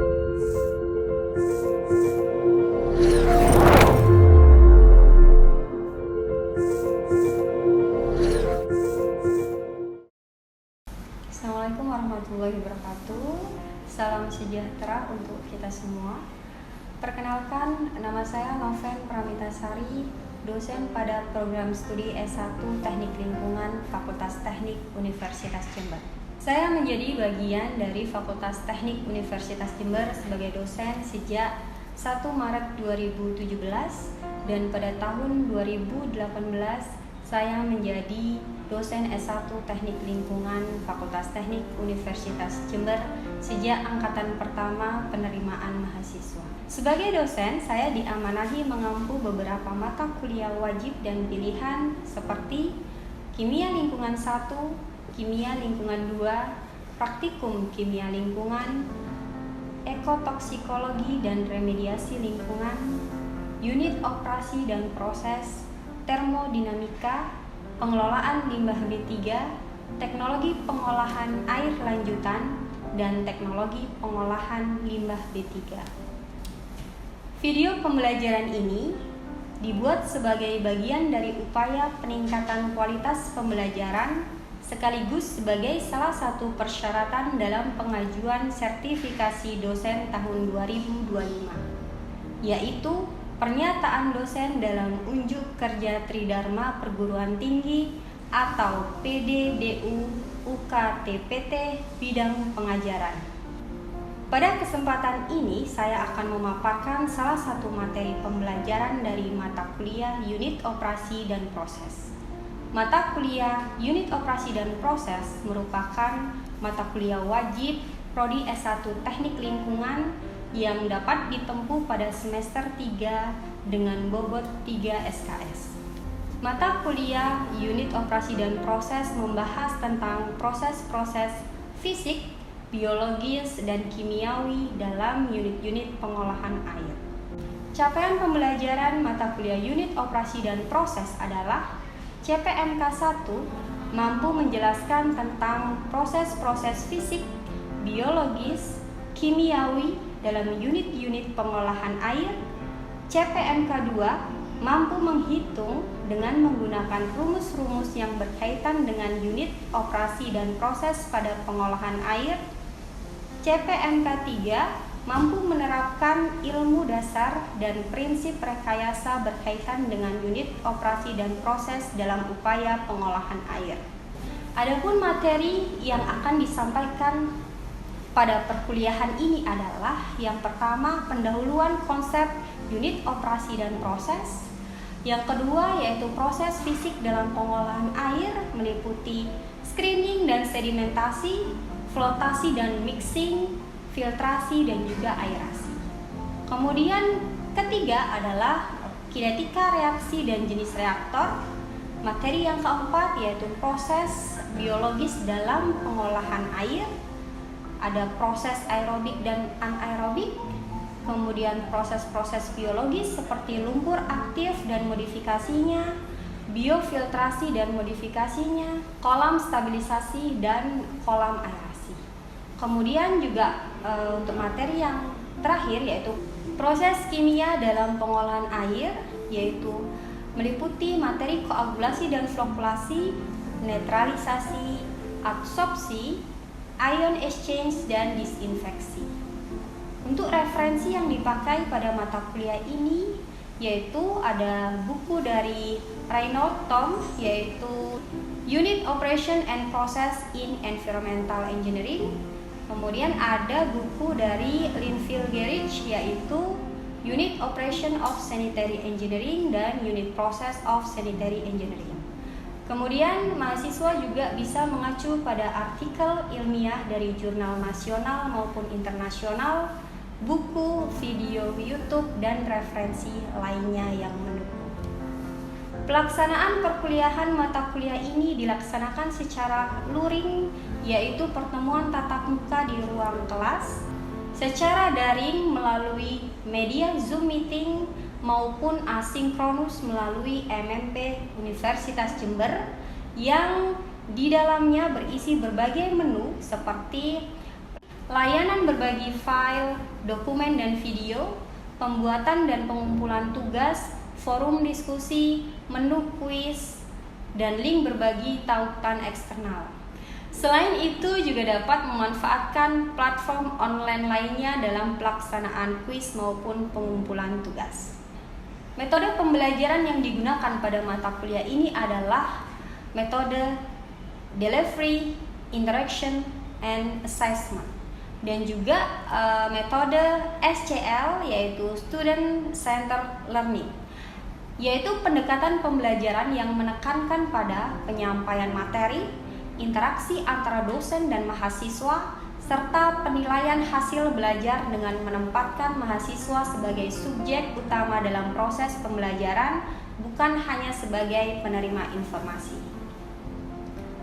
Assalamualaikum warahmatullahi wabarakatuh. Salam sejahtera untuk kita semua. Perkenalkan, nama saya Noven Pramitasari, dosen pada program studi S1 Teknik Lingkungan Fakultas Teknik Universitas Jember. Saya menjadi bagian dari Fakultas Teknik Universitas Jember sebagai dosen sejak 1 Maret 2017 dan pada tahun 2018 saya menjadi dosen S1 Teknik Lingkungan Fakultas Teknik Universitas Jember sejak angkatan pertama penerimaan mahasiswa. Sebagai dosen, saya diamanahi mengampu beberapa mata kuliah wajib dan pilihan seperti Kimia Lingkungan 1, Kimia Lingkungan 2, Praktikum Kimia Lingkungan, Ekotoksikologi dan Remediasi Lingkungan, Unit Operasi dan Proses, Termodinamika, Pengelolaan Limbah B3, Teknologi Pengolahan Air Lanjutan, dan Teknologi Pengolahan Limbah B3. Video pembelajaran ini dibuat sebagai bagian dari upaya peningkatan kualitas pembelajaran sekaligus sebagai salah satu persyaratan dalam pengajuan sertifikasi dosen tahun 2025, yaitu pernyataan dosen dalam unjuk kerja Tridharma Perguruan Tinggi atau PDDU UKTPT bidang pengajaran. Pada kesempatan ini saya akan memaparkan salah satu materi pembelajaran dari mata kuliah Unit Operasi dan Proses. Mata kuliah Unit Operasi dan Proses merupakan mata kuliah wajib Prodi S1 Teknik Lingkungan yang dapat ditempuh pada semester 3 dengan bobot 3 SKS. Mata kuliah Unit Operasi dan Proses membahas tentang proses-proses fisik, biologis, dan kimiawi dalam unit-unit pengolahan air. Capaian pembelajaran mata kuliah Unit Operasi dan Proses adalah CPNK 1 mampu menjelaskan tentang proses-proses fisik, biologis, kimiawi dalam unit-unit pengolahan air. CPNK 2 mampu menghitung dengan menggunakan rumus-rumus yang berkaitan dengan unit operasi dan proses pada pengolahan air. CPNK 3 mampu menerapkan ilmu dasar dan prinsip rekayasa berkaitan dengan unit operasi dan proses dalam upaya pengolahan air. Adapun materi yang akan disampaikan pada perkuliahan ini adalah yang pertama pendahuluan konsep unit operasi dan proses, yang kedua yaitu proses fisik dalam pengolahan air meliputi screening dan sedimentasi, flotasi dan mixing, filtrasi dan juga aerasi. Kemudian ketiga adalah kinetika reaksi dan jenis reaktor. Materi yang keempat yaitu proses biologis dalam pengolahan air. Ada proses aerobik dan anaerobik, kemudian proses-proses biologis seperti lumpur aktif dan modifikasinya, biofiltrasi dan modifikasinya, kolam stabilisasi dan kolam aerasi. Kemudian juga untuk materi yang terakhir yaitu proses kimia dalam pengolahan air, yaitu meliputi materi koagulasi dan flokulasi, netralisasi, absorpsi, ion exchange, dan disinfeksi. Untuk referensi yang dipakai pada mata kuliah ini yaitu ada buku dari Reinold Tom yaitu Unit Operation and Process in Environmental Engineering. Kemudian ada buku dari Linfield Gerich yaitu Unit Operation of Sanitary Engineering dan Unit Process of Sanitary Engineering. Kemudian mahasiswa juga bisa mengacu pada artikel ilmiah dari jurnal nasional maupun internasional, buku, video YouTube, dan referensi lainnya yang mendukung. Pelaksanaan perkuliahan mata kuliah ini dilaksanakan secara luring, yaitu pertemuan tatap muka di ruang kelas, secara daring melalui media Zoom meeting, maupun asinkronus melalui MMP Universitas Jember yang di dalamnya berisi berbagai menu seperti layanan berbagi file, dokumen dan video, pembuatan dan pengumpulan tugas, forum diskusi, menu kuis, dan link berbagi tautan eksternal. Selain itu juga dapat memanfaatkan platform online lainnya dalam pelaksanaan kuis maupun pengumpulan tugas. Metode pembelajaran yang digunakan pada mata kuliah ini adalah metode delivery, interaction, and assessment, dan juga metode SCL yaitu Student Centered Learning, yaitu pendekatan pembelajaran yang menekankan pada penyampaian materi, interaksi antara dosen dan mahasiswa, serta penilaian hasil belajar dengan menempatkan mahasiswa sebagai subjek utama dalam proses pembelajaran, bukan hanya sebagai penerima informasi.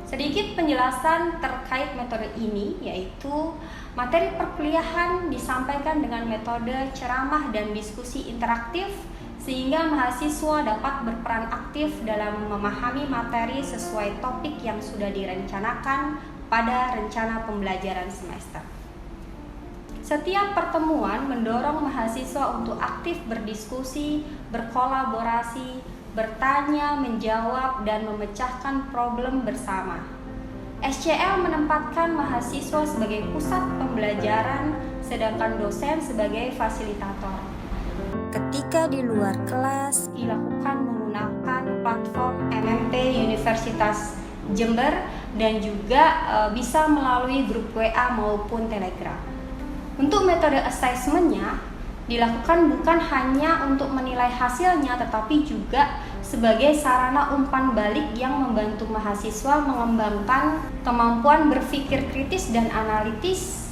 Sedikit penjelasan terkait metode ini, yaitu materi perkuliahan disampaikan dengan metode ceramah dan diskusi interaktif, sehingga mahasiswa dapat berperan aktif dalam memahami materi sesuai topik yang sudah direncanakan pada rencana pembelajaran semester. Setiap pertemuan mendorong mahasiswa untuk aktif berdiskusi, berkolaborasi, bertanya, menjawab, dan memecahkan problem bersama. SCL menempatkan mahasiswa sebagai pusat pembelajaran, sedangkan dosen sebagai fasilitator. Ketika di luar kelas dilakukan menggunakan platform MMP Universitas Jember dan juga bisa melalui grup WA maupun Telegram. Untuk metode assessment-nya dilakukan bukan hanya untuk menilai hasilnya, tetapi juga sebagai sarana umpan balik yang membantu mahasiswa mengembangkan kemampuan berpikir kritis dan analitis.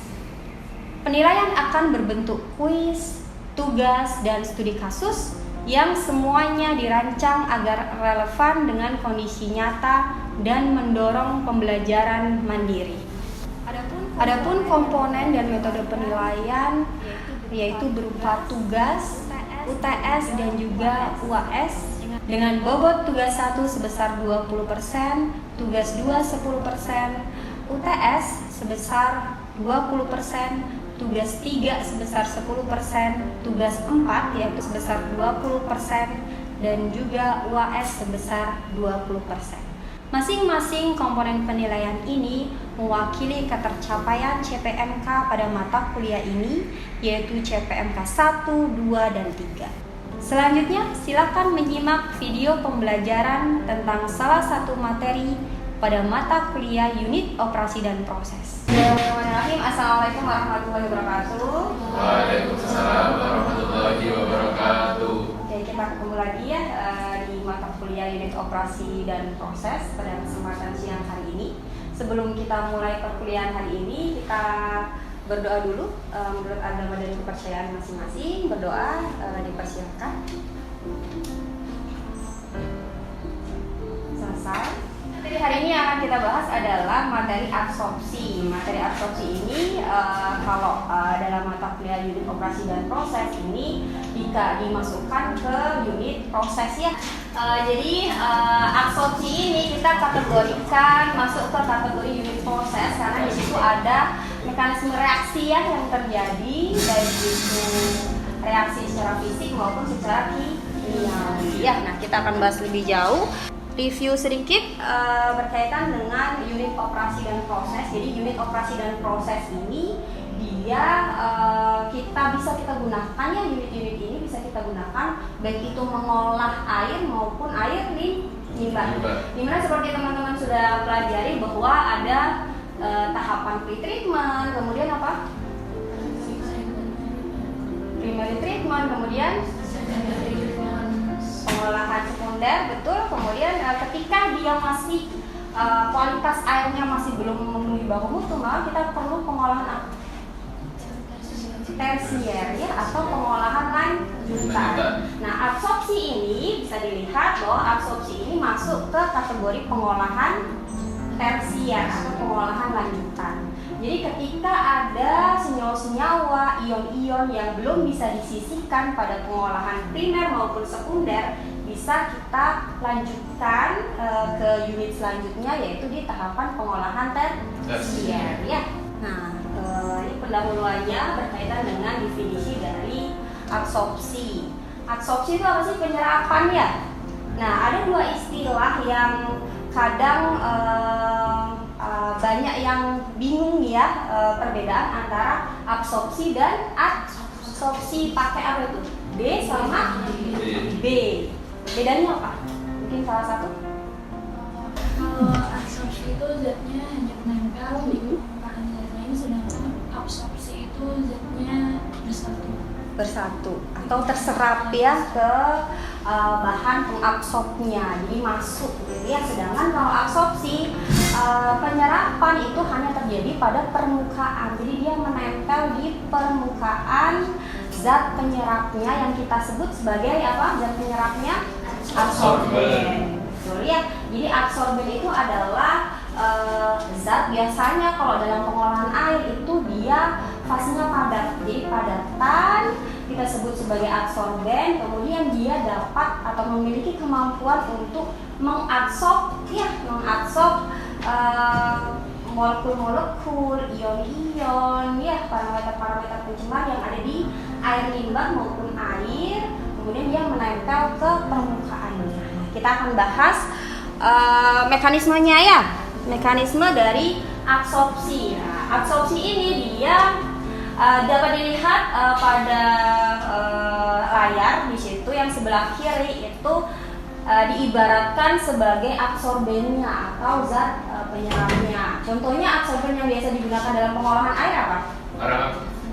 Penilaian akan berbentuk kuis, tugas, dan studi kasus yang semuanya dirancang agar relevan dengan kondisi nyata dan mendorong pembelajaran mandiri. Adapun komponen dan metode penilaian yaitu berupa tugas, UTS, dan juga UAS dengan bobot tugas 1 sebesar 20%, tugas 2 10%, UTS sebesar 20%, tugas 3 sebesar 10%, tugas 4 yaitu sebesar 20%, dan juga UAS sebesar 20%. Masing-masing komponen penilaian ini mewakili ketercapaian CPMK pada mata kuliah ini, yaitu CPMK 1, 2, dan 3. Selanjutnya, silakan menyimak video pembelajaran tentang salah satu materi pada mata kuliah unit operasi dan proses. Bismillahirrahmanirrahim. Assalamualaikum warahmatullahi wabarakatuh. Waalaikumsalam warahmatullahi wabarakatuh. Oke, kita ketemu lagi ya di mata kuliah unit operasi dan proses pada kesempatan siang hari ini. Sebelum kita mulai perkuliahan hari ini, kita berdoa dulu menurut agama dan kepercayaan masing-masing. Berdoa dipersilakan. Selesai. Jadi hari ini yang akan kita bahas adalah materi absorpsi. Materi absorpsi ini kalau dalam mata kuliah unit operasi dan proses ini jika dimasukkan ke unit proses ya. Jadi absorpsi ini kita kategorikan masuk ke kategori unit proses karena di situ ada mekanisme reaksi ya yang terjadi, baik itu reaksi secara fisik maupun secara kimia. Ya, nah kita akan bahas lebih jauh. Review sedikit berkaitan dengan unit operasi dan proses. Jadi unit operasi dan proses ini dia kita gunakan ya, unit-unit ini bisa kita gunakan baik itu mengolah air maupun air limbah. Dimana seperti teman-teman sudah pelajari bahwa ada tahapan pre-treatment, kemudian apa? Primary treatment, kemudian pengolahan sekunder, betul. Kemudian ketika dia masih kualitas airnya masih belum memenuhi baku mutu, maka kita perlu pengolahan tersier ya, atau pengolahan lanjutan. Nah, absorpsi ini bisa dilihat bahwa absorpsi ini masuk ke kategori pengolahan tersier atau pengolahan lanjutan. Jadi ketika ada senyawa-senyawa, ion-ion yang belum bisa disisihkan pada pengolahan primer maupun sekunder, bisa kita lanjutkan ke unit selanjutnya, yaitu di tahapan pengolahan tersier ya. Nah, Ini pendahuluannya berkaitan dengan definisi dari absorpsi. Absorpsi itu apa sih? Penyerapan ya. Nah, ada dua istilah yang kadang banyak yang bingung ya, perbedaan antara absorpsi dan adsorpsi. Pakai apa itu? B sama B. Bedanya apa? Mungkin salah satu. Kalau adsorpsi itu zatnya hanya menempel di permukaan zat lain, sedangkan absorpsi itu zatnya bersatu Atau terserap ya ke bahan pengabsorbnya, jadi masuk gitu ya. Sedangkan kalau absorpsi, penyerapan itu hanya terjadi pada permukaan, jadi dia menempel di permukaan zat penyerapnya yang kita sebut sebagai apa? Zat penyerapnya absorben. Betul ya. Jadi absorben itu adalah zat, biasanya kalau dalam pengolahan air itu dia fasenya padat. Jadi padatan kita sebut sebagai adsorben, kemudian dia dapat atau memiliki kemampuan untuk mengabsorb molekul-molekul, ion-ion, ya parameter-parameter pencemar yang ada di air limbah maupun air, kemudian dia menempel ke permukaannya. Kita akan bahas mekanismenya ya, mekanisme dari absorpsi. Nah, absorpsi ini dia dapat dilihat pada layar di situ yang sebelah kiri itu diibaratkan sebagai absorbennya atau zat penyerapnya. Contohnya absorben yang biasa digunakan dalam pengolahan air apa?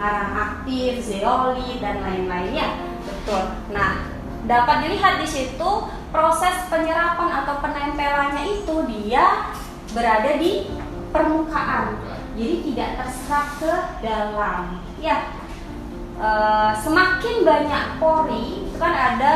Arang aktif, zeolit dan lain-lainnya. Betul. Nah, dapat dilihat di situ proses penyerapan atau penempelannya itu dia berada di permukaan. Jadi tidak terserap ke dalam. Ya, semakin banyak pori, itu kan ada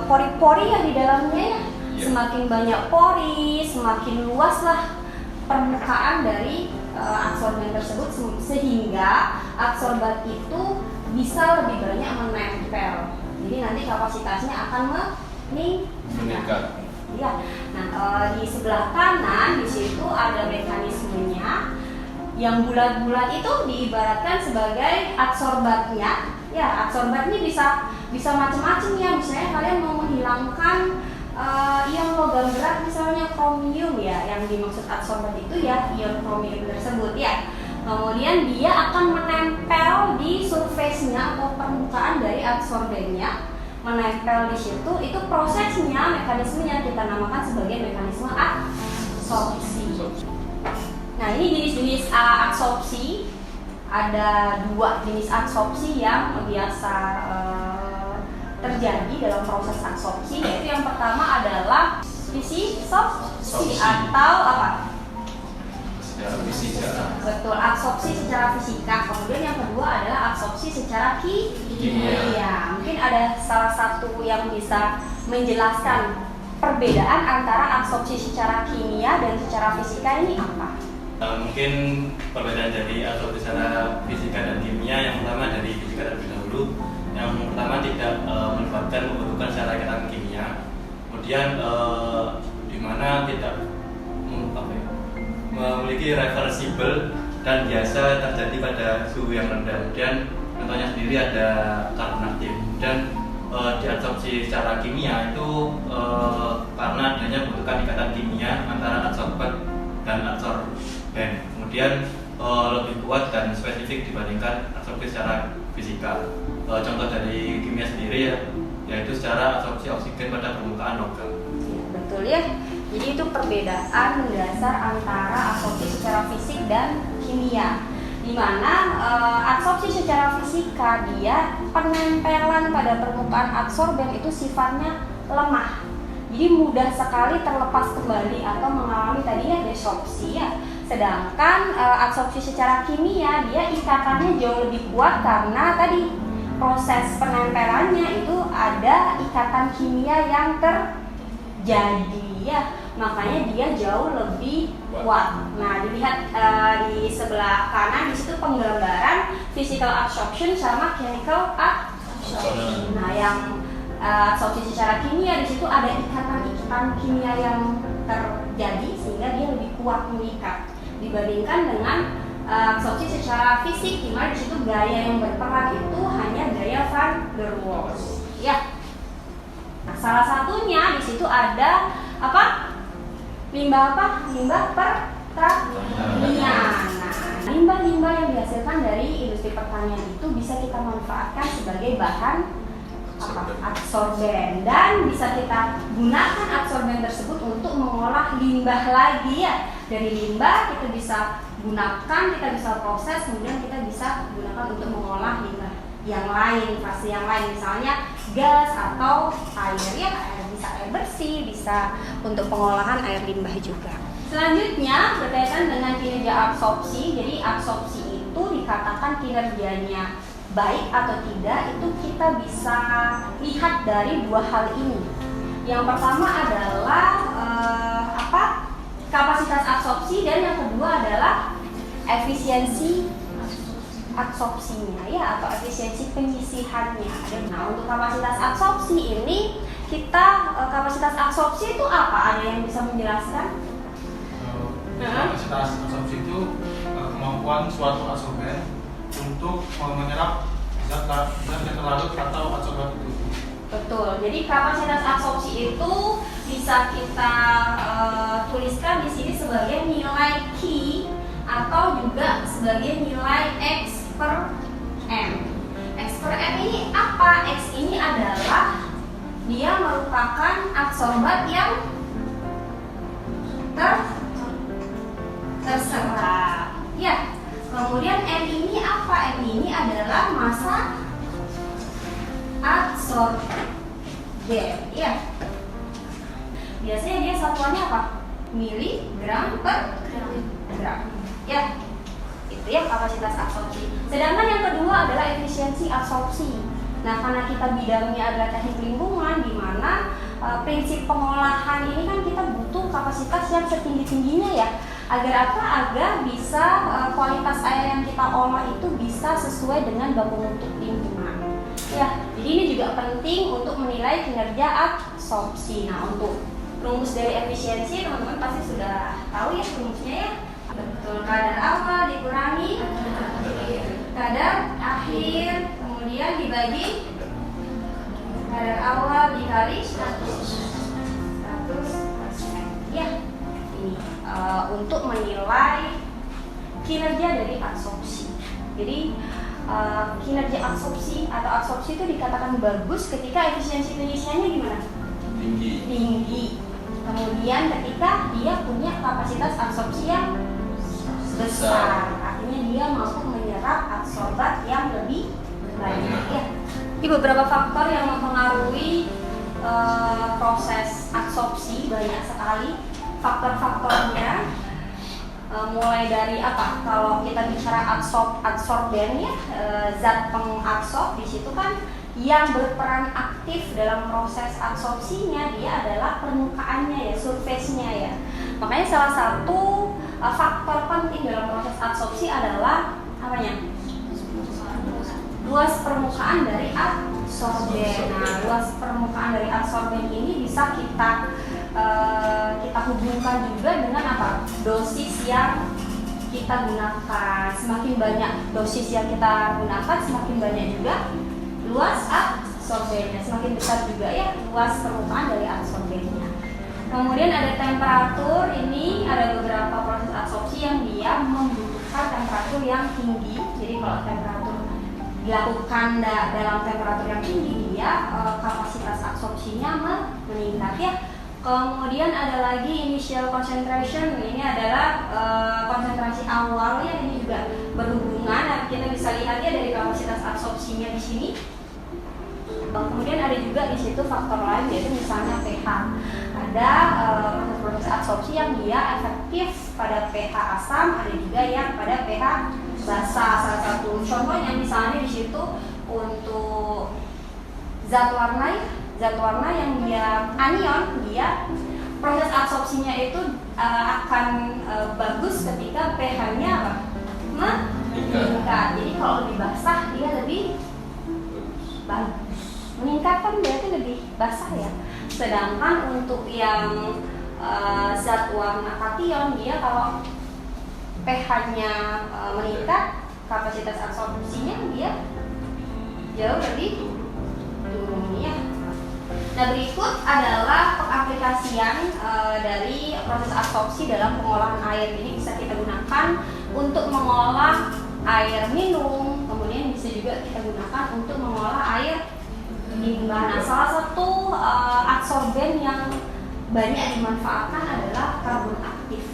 pori-pori yang di dalamnya ya. Semakin banyak pori, semakin luaslah permukaan dari adsorben tersebut, sehingga adsorban itu bisa lebih banyak menempel. Jadi nanti kapasitasnya akan meningkat. Ya. Nah, di sebelah kanan di situ ada mekanismenya. Yang bulat-bulat itu diibaratkan sebagai adsorbatnya. Ya, adsorbat ini bisa macam-macam ya. Misalnya kalian mau menghilangkan ion logam berat, misalnya kromium ya. Yang dimaksud adsorbat itu ya ion kromium tersebut ya. Kemudian dia akan menempel di surface-nya atau permukaan dari adsorbennya. Menempel di situ, itu prosesnya, mekanismenya kita namakan sebagai mekanisme adsorpsi. Nah, ini jenis-jenis adsorpsi. Ada dua jenis adsorpsi yang biasa terjadi dalam proses adsorpsi, yaitu yang pertama adalah fisiksorpsi atau apa? Secara fisika. Betul, adsorpsi secara fisika. Kemudian yang kedua adalah adsorpsi secara kimia. Mungkin ada salah satu yang bisa menjelaskan perbedaan antara adsorpsi secara kimia dan secara fisika ini apa? Mungkin perbedaan dari adsorpsi secara fisika dan kimia, yang pertama dari fisika terlebih dahulu. Yang pertama tidak melibatkan pembentukan secara ikatan kimia, kemudian di mana tidak memiliki reversible dan biasa terjadi pada suhu yang rendah. Dan contohnya sendiri ada karbon aktif. Dan diadsorpsi secara kimia itu karena adanya pembentukan ikatan kimia antara adsorban dan adsorben, kemudian lebih kuat dan spesifik dibandingkan adsorpsi secara fisika. Contoh dari kimia sendiri ya, yaitu secara adsorpsi oksigen pada permukaan logam. Betul ya. Jadi itu perbedaan mendasar antara adsorpsi secara fisik dan kimia. Di mana adsorpsi secara fisika dia penempelan pada permukaan adsorben itu sifatnya lemah. Jadi mudah sekali terlepas kembali atau mengalami tadi ya desorpsi ya. Sedangkan adsorpsi secara kimia dia ikatannya jauh lebih kuat karena tadi proses penempelannya itu ada ikatan kimia yang terjadi ya. Makanya dia jauh lebih kuat. Nah, dilihat di sebelah kanan di situ penggambaran physical absorption sama chemical absorption. Nah, yang absorpsi secara kimia di situ ada ikatan kimia yang terjadi sehingga dia lebih kuat mengikat dibandingkan dengan absorpsi secara fisik, di mana di situ gaya yang berperan itu hanya gaya Van der Waals. Ya. Nah, salah satunya di situ ada apa? Limbah apa? Limbah pertanian. Nah, limbah-limbah yang dihasilkan dari industri pertanian itu bisa kita manfaatkan sebagai bahan absorben, dan bisa kita gunakan absorben tersebut untuk mengolah limbah lagi ya. Dari limbah kita bisa gunakan, kita bisa proses, kemudian kita bisa gunakan untuk mengolah limbah yang lain, fase yang lain, misalnya gas atau air ya, bisa air bersih, bisa untuk pengolahan air limbah juga. Selanjutnya berkaitan dengan kinerja absorpsi. Jadi absorpsi itu dikatakan kinerjanya baik atau tidak itu kita bisa lihat dari dua hal ini. Yang pertama adalah kapasitas absorpsi, dan yang kedua adalah efisiensi absorpsinya ya, atau efisiensi penyisihannya. Nah, untuk kapasitas absorpsi ini kapasitas absorpsi itu apa? Ada yang bisa menjelaskan? Kapasitas absorpsi itu kemampuan suatu absorben untuk menyerap zat yang terlarut atau adsorban itu. Betul. Jadi kapasitas absorpsi itu bisa kita tuliskan di sini sebagai nilai Q atau juga sebagai nilai X per M. X per M ini apa? X ini adalah dia merupakan adsorban yang terserap. Ya. Kemudian M ini apa? M ini adalah massa adsorben. Ya. Biasanya dia satuannya apa? Miligram per gram. Ya. Itu ya kapasitas absorpsi. Sedangkan yang kedua adalah efisiensi absorpsi. Nah, karena kita bidangnya adalah teknik lingkungan, di mana prinsip pengolahan ini kan kita butuh kapasitas yang setinggi-tingginya ya. Agar apa? Agar bisa kualitas air yang kita olah itu bisa sesuai dengan baku mutu lingkungan. Ya, jadi ini juga penting untuk menilai kinerja absorpsi. Nah, untuk rumus dari efisiensi teman-teman pasti sudah tahu ya rumusnya ya. Betul, kadar awal dikurangi kadar akhir, kemudian dibagi kadar awal dikali 100%. Ya, ini untuk menilai kinerja dari absorpsi. Jadi kinerja absorpsi atau absorpsi itu dikatakan bagus ketika efisiensi penyisiannya gimana? Tinggi. Kemudian ketika dia punya kapasitas absorpsi yang besar, artinya dia mampu menyerap adsorban yang lebih banyak. Ya. Ini beberapa faktor yang mempengaruhi proses absorpsi, banyak sekali faktor-faktornya. Mulai dari apa? Kalau kita bicara adsorben ya, zat pengabsorb di situ kan yang berperan aktif dalam proses absorpsinya dia adalah permukaannya ya, surface-nya ya. Makanya salah satu faktor penting dalam proses absorpsi adalah apanya? Luas permukaan dari adsorben. Nah, luas permukaan dari adsorben ini bisa kita hubungkan juga dengan apa? Dosis yang kita gunakan. Semakin banyak dosis yang kita gunakan, semakin banyak juga luas adsorbennya. Semakin besar juga ya luas permukaan dari adsorbennya. Kemudian ada temperatur. Ini ada beberapa proses absorpsi yang dia membutuhkan temperatur yang tinggi. Jadi kalau temperatur dilakukan dalam temperatur yang tinggi, dia kapasitas absorpsinya meningkat ya. Kemudian ada lagi initial concentration. Ini adalah konsentrasi awal ya. Ini juga berhubungan. Kita bisa lihat ya dari kapasitas absorpsinya di sini. Kemudian ada juga di situ faktor lain, yaitu misalnya pH. Ada proses absorpsi yang dia efektif pada pH asam, ada juga yang pada pH basah. Salah satu contohnya misalnya di situ untuk zat warna yang dia anion, dia proses absorpsinya itu akan bagus ketika pH-nya apa? Meningkat. Jadi kalau lebih basah dia lebih bagus. Meningkat kan berarti lebih basah ya. Sedangkan untuk yang zat warna kation, dia kalau pH-nya meningkat, kapasitas absorpsinya dia jauh lebih turun ya. Nah, berikut adalah pengaplikasian dari proses absorpsi dalam pengolahan air. Ini bisa kita gunakan untuk mengolah air minum, kemudian bisa juga kita gunakan untuk mengolah air limbah. Nah, salah satu adsorben yang banyak dimanfaatkan adalah karbon aktif.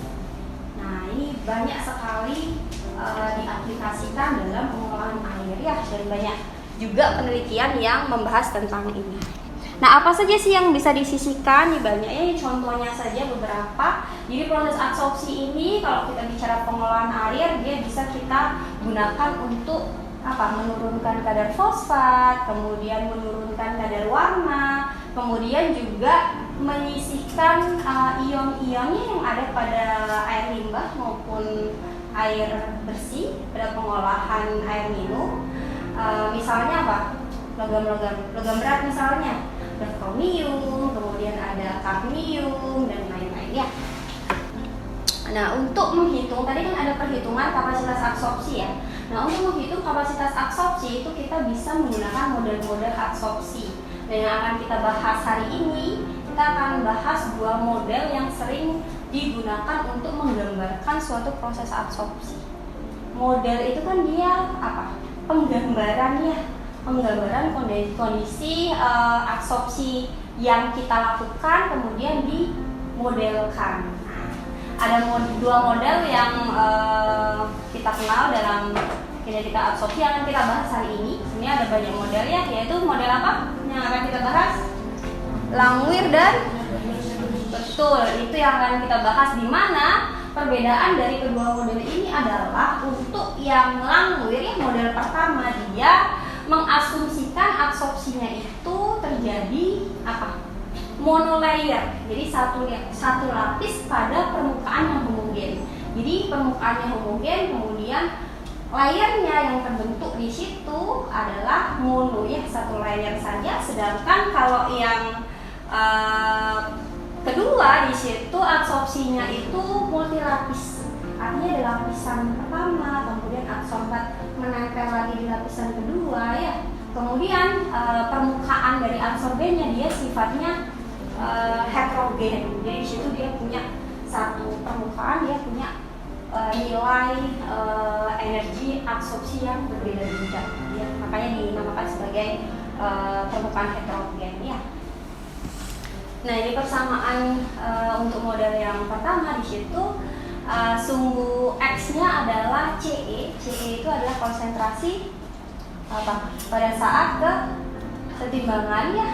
Nah, ini banyak sekali diaplikasikan dalam pengolahan air ya, dan banyak juga penelitian yang membahas tentang ini. Nah, apa saja sih yang bisa disisihkan? Nih banyaknya, ini contohnya saja beberapa. Jadi proses absorpsi ini kalau kita bicara pengolahan air, dia bisa kita gunakan untuk menurunkan kadar fosfat, kemudian menurunkan kadar warna, kemudian juga menyisihkan ion-ionnya yang ada pada air limbah maupun air bersih pada pengolahan air minum. Misalnya apa? Logam berat misalnya, ada kromium, kemudian ada kadmium dan lain-lain ya. Nah, untuk menghitung, tadi kan ada perhitungan kapasitas absorpsi ya. Nah, untuk menghitung kapasitas absorpsi itu kita bisa menggunakan model-model absorpsi. Dan yang akan kita bahas hari ini, kita akan bahas dua model yang sering digunakan untuk menggambarkan suatu proses absorpsi. Model itu kan dia penggambarannya, penggambaran kondisi absorpsi yang kita lakukan kemudian dimodelkan. Ada dua model yang kita kenal dalam kinetika absorpsi yang akan kita bahas hari ini. Ini ada banyak model ya, yaitu model apa yang akan kita bahas? Langmuir dan betul, itu yang akan kita bahas, di mana perbedaan dari kedua model ini adalah untuk yang Langmuir ya, model pertama dia mengasumsikan absorpsinya itu terjadi monolayer. Jadi satu lapis pada permukaan yang homogen. Jadi permukaannya homogen, kemudian layernya yang terbentuk di situ adalah mono ya, satu layer saja. Sedangkan kalau yang kedua di situ absorpsinya itu multilapis. Artinya ada lapisan pertama, kemudian absorbat menempel lagi di lapisan kedua ya. Kemudian permukaan dari absorbennya dia sifatnya heterogen. Jadi di situ dia punya satu permukaan, dia punya nilai energi absorpsi yang berbeda-beda. Ya, makanya dinamakan sebagai permukaan heterogen ya. Nah, ini persamaan untuk model yang pertama di situ sumbu X-nya adalah Ce. Ce itu adalah konsentrasi pada saat ke setimbangan ya,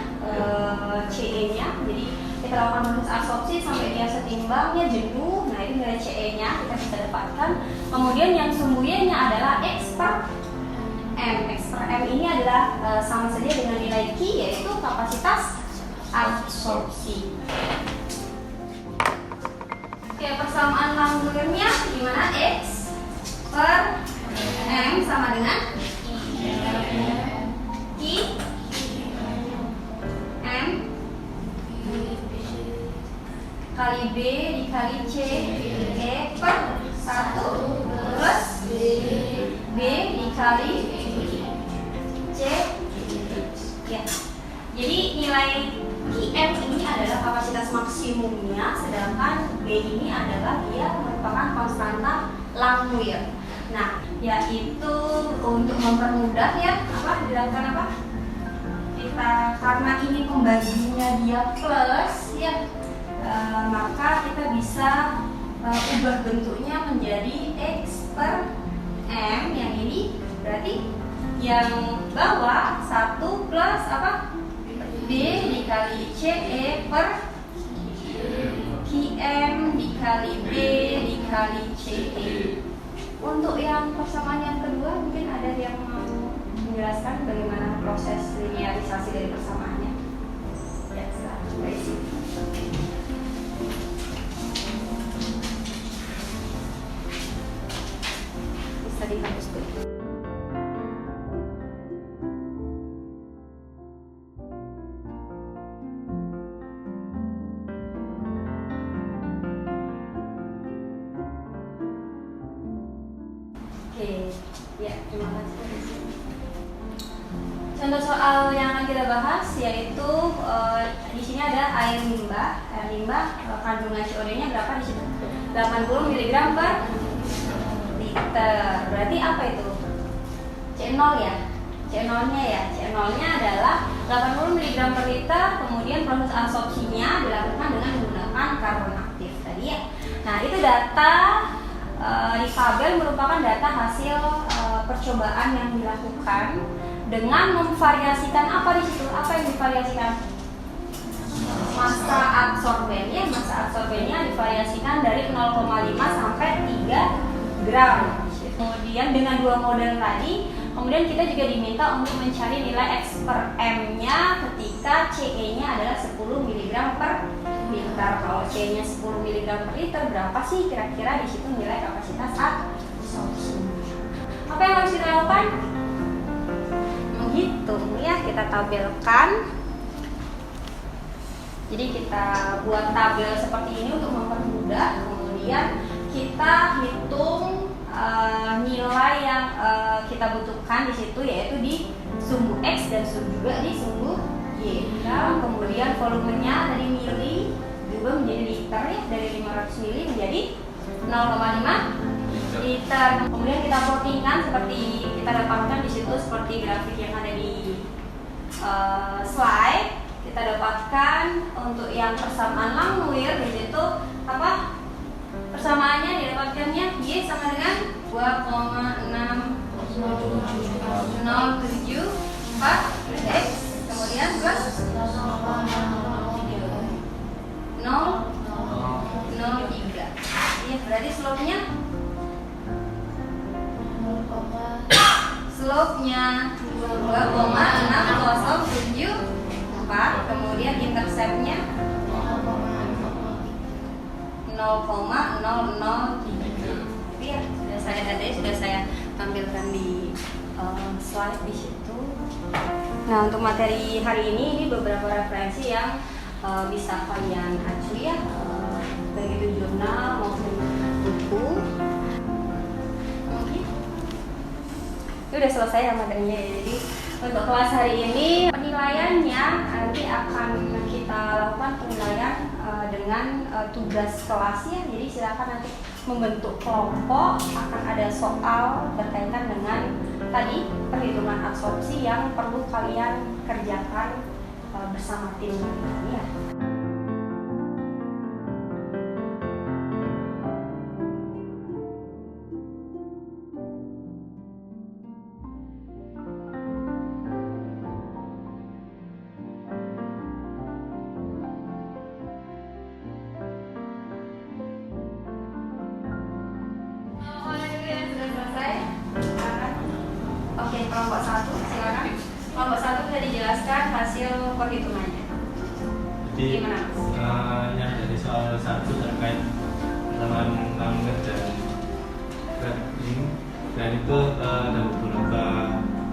Ce-nya. Jadi kita lakukan proses absorpsi sampai dia setimbangnya jenuh. Nah, ini nilai Ce-nya kita bisa dapatkan. Kemudian yang sumbu Y-nya adalah X per M. X per M ini adalah sama saja dengan nilai Q, yaitu kapasitas absorpsi. Oke, persamaan Langmuirnya gimana? X per M sama dengan Q M kali B dikali C E per 1 plus B dikali C ya. Jadi nilai Qm ini adalah kapasitas maksimumnya, sedangkan B ini adalah dia merupakan konstanta Langmuir. Nah, yaitu untuk mempermudah ya, dilakukan kita, karena ini pembaginya dia plus ya, maka kita bisa ubah bentuknya menjadi X per M. Yang ini berarti yang bawah 1 plus B dikali CE per QM dikali B dikali CE. Untuk yang persamaan yang kedua, mungkin ada yang mau menjelaskan bagaimana proses linearisasi dari persamaannya? Ya, silakan. Bisa dihapus dulu. Contoh soal yang akan kita bahas yaitu di sini ada air limbah. Air limbah kandungan CO2-nya berapa di situ? 80 mg per liter. Berarti apa itu? C0 ya. C0-nya ya. C0-nya adalah 80 mg per liter. Kemudian proses absorpsinya dilakukan dengan menggunakan karbon aktif tadi ya. Nah, itu data di tabel merupakan data hasil percobaan yang dilakukan dengan memvariasikan apa di situ? Apa yang divariasikan? Massa absorbennya. Massa absorbennya divariasikan dari 0,5 sampai 3 gram. Kemudian dengan dua model tadi, kemudian kita juga diminta untuk mencari nilai X per M-nya ketika CE-nya adalah 10 mg per liter. Kalau CE-nya 10 mg per liter, berapa sih kira-kira di situ nilai kapasitas absorpsi? Apa yang harus kita lakukan? Menghitung ya, kita tabelkan. Jadi kita buat tabel seperti ini untuk mempermudah. Kemudian kita hitung nilai yang kita butuhkan di situ, yaitu di sumbu X dan juga di sumbu Y. Nah, kemudian volumenya dari mili juga menjadi liter ya, dari 500 mili menjadi 0,5 liter. Kemudian kita plottingkan seperti kita dapatkan di situ, seperti grafik yang ada di slide. Kita dapatkan untuk yang persamaan Langmuir di situ apa? Persamaannya didapatkannya Y sama dengan 2,6074 X, kemudian plus 0,03. Iya, berarti slope-nya slope-nya 2,6074, kemudian intercept-nya 0,003. Ya, sudah saya tampilkan di slide di situ. Nah, untuk materi hari ini beberapa referensi yang bisa kalian acu ya, baik itu jurnal maupun buku. Oke. Itu udah selesai ya materinya. Jadi untuk kelas hari ini penilaiannya nanti akan kita lakukan penilaian dengan tugas kelasnya. Jadi silakan nanti membentuk kelompok, akan ada soal berkaitan dengan tadi perhitungan absorpsi yang perlu kalian kerjakan bersama tim ya. Oke, kelompok 1 silakan. Kelompok 1 bisa dijelaskan hasil perhitungannya. Jadi Gimana, Mas? yang dari soal 1 terkait persamaan Langmuir dan Gradling, dan itu ada beberapa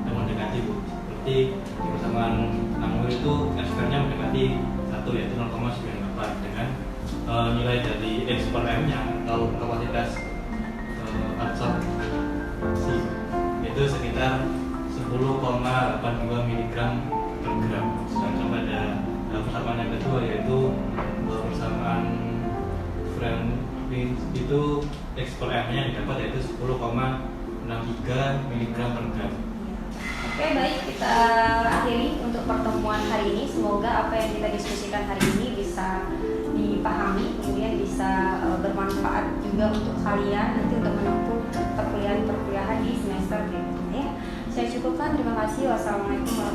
yang mendekati Bu. Seperti di persamaan Langmuir itu S-nya mendekati 1, yaitu 0,98 dengan nilai dari X per M-nya atau kapasitas absorpsi itu sekitar 10,82 mg per gram. Sedangkan pada persamaan yang kedua yaitu persamaan Franklin itu X per M-nya didapat yaitu 10,63 mg per gram. Oke, baik, kita akhiri untuk pertemuan hari ini. Semoga apa yang kita diskusikan hari ini bisa dipahami, kemudian bisa bermanfaat juga untuk kalian nanti untuk menempuh perkuliahan di semester berikutnya. Saya cukupkan, terima kasih. Wassalamualaikum warahmatullahi wabarakatuh.